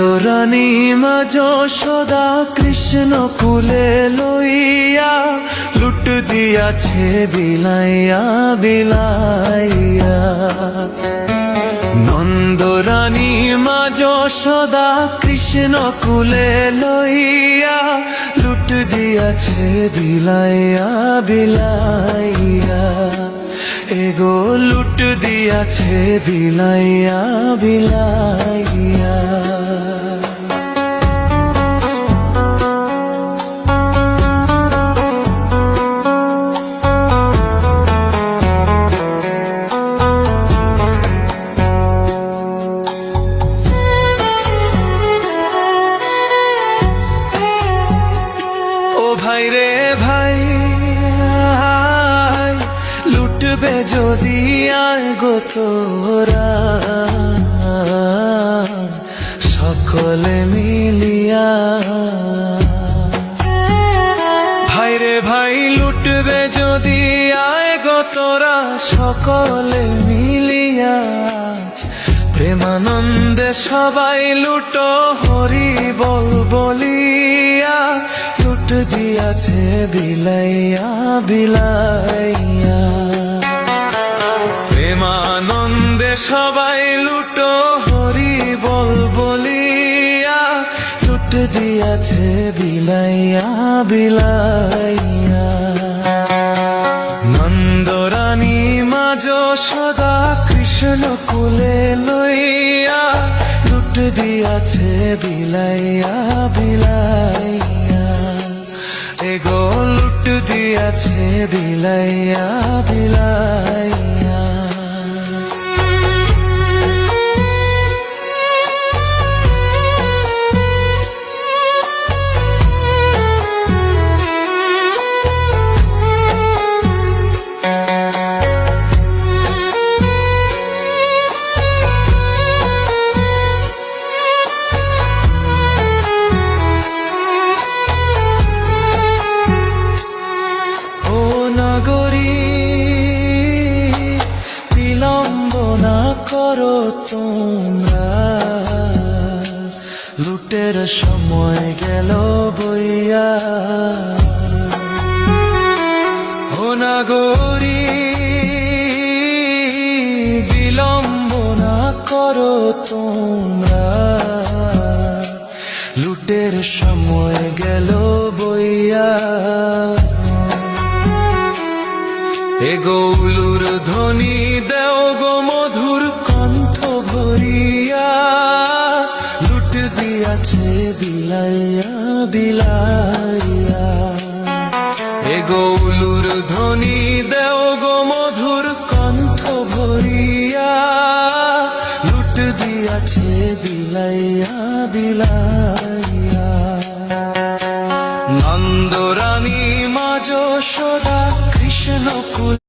নন্দরানী মা যশোদা কৃষ্ণ কুলে লইয়া লুট দিয়াছে বিলাইয়া বিলাইয়া। নন্দরানী মা যশোদা কৃষ্ণ কুলে লইয়া লুট দিয়াছে বিলাইয়া বিলাইয়া। এগো লুট দিয়াছে বিলাইয়া বিলাইয়া। ভাই রে ভাই লুটবে যদি আয় গো তোরা সকলে মিলিয়া। ভাই রে ভাই লুটবে যদি আয় গো তোরা সকলে মিলিয়া। প্রেমানন্দে সবাই লুটো হরি বল বলিয়া। লুট দিয়াছে বিলাইয়া বিলাইয়া। প্রেমানন্দে সবাই লুটো হরি বল বলিয়া। লুট দিয়াছে বিলাইয়া বিলাইয়া। নন্দরানী মা যশোদা কৃষ্ণ কুলে লইয়া লুট দিয়াছে বিলাইয়া বিলাইয়া। এগো লুট দিয়াছে বিলাইয়া বিলাইয়া। করো তোমরা লুটের সময় গেল বইয়া। ও নাগরী বিলম্ব না করো তোমরা লুটের সময় গেল বইয়া। এগো উলুর ধ্বনি দেও গো মধুর কণ্ঠ ভরিয়া। লুট দিয়াছে বিলাইয়া বিলাইয়া। এগো উলুর ধ্বনি দেও গো মধুর কণ্ঠ ভরিয়া। লুট দিয়াছে বিলাইয়া বিলাইয়া। নন্দরানী মা যশোদা কৃষ্ণ কুল